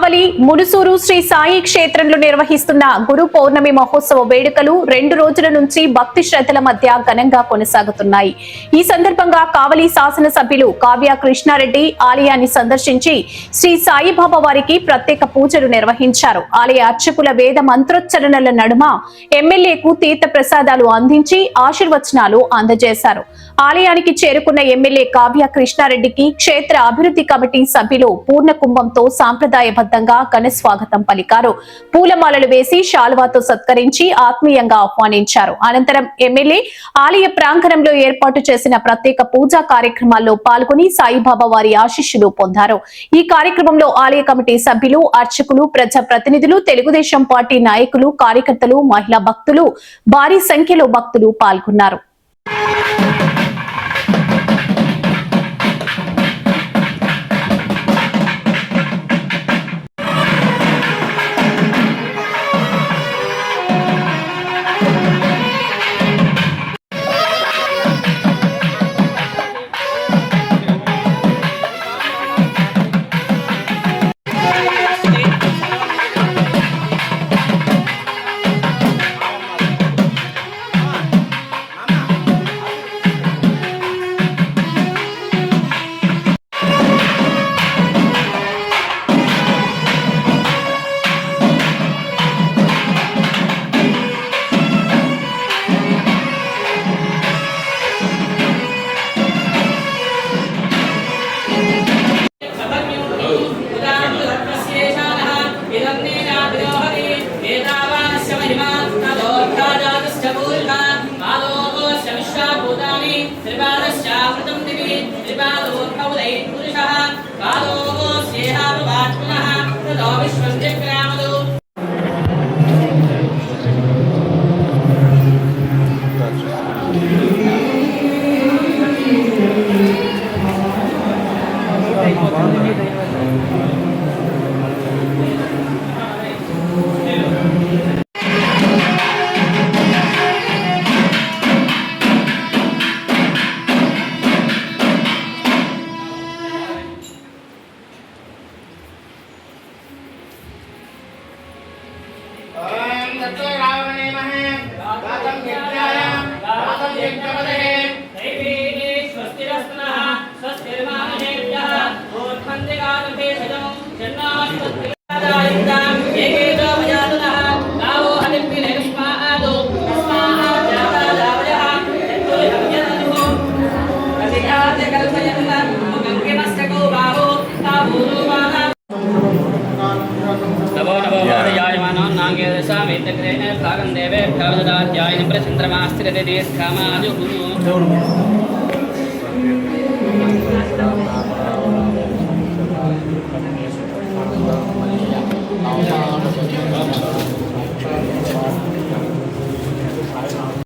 కావలి మునుసూరు శ్రీ సాయి క్షేత్రంలో నిర్వహిస్తున్న గురు పౌర్ణమి మహోత్సవ వేడుకలు 2 రోజుల నుంచి భక్తి శ్రద్ధల మధ్య ఘనంగా కొనసాగుతున్నాయి. ఈ సందర్భంగా కావలి శాసనసభ్యులు కావ్య కృష్ణారెడ్డి ఆలయాన్ని సందర్శించి శ్రీ సాయిబాబా వారికి ప్రత్యేక పూజలు నిర్వహించారు. ఆలయ అర్చకుల వేద మంత్రోచ్చరణల నడుమ ఎమ్మెల్యేకు తీర్థ ప్రసాదాలు అందించి ఆశీర్వచనాలు అందజేశారు. ఆలయానికి చేరుకున్న ఎమ్మెల్యే కావ్య కృష్ణారెడ్డికి క్షేత్ర అభివృద్ధి కమిటీ సభ్యులు పూర్ణ కుంభంతో సాంప్రదాయబద్ధంగా ఘన స్వాగతం పలికారు. పూలమాలలు వేసి శాలువాతో సత్కరించి ఆత్మీయంగా ఆహ్వానించారు. అనంతరం ఎమ్మెల్యే ఆలయ ప్రాంగణంలో ఏర్పాటు చేసిన ప్రత్యేక పూజా కార్యక్రమాల్లో పాల్గొని సాయిబాబా వారి ఆశీస్సులు పొందారు. ఈ కార్యక్రమంలో ఆలయ కమిటీ సభ్యులు, అర్చకులు, ప్రజా ప్రతినిధులు, తెలుగుదేశం పార్టీ నాయకులు, కార్యకర్తలు, మహిళా భక్తులు, భారీ సంఖ్యలో భక్తులు పాల్గొన్నారు. Terima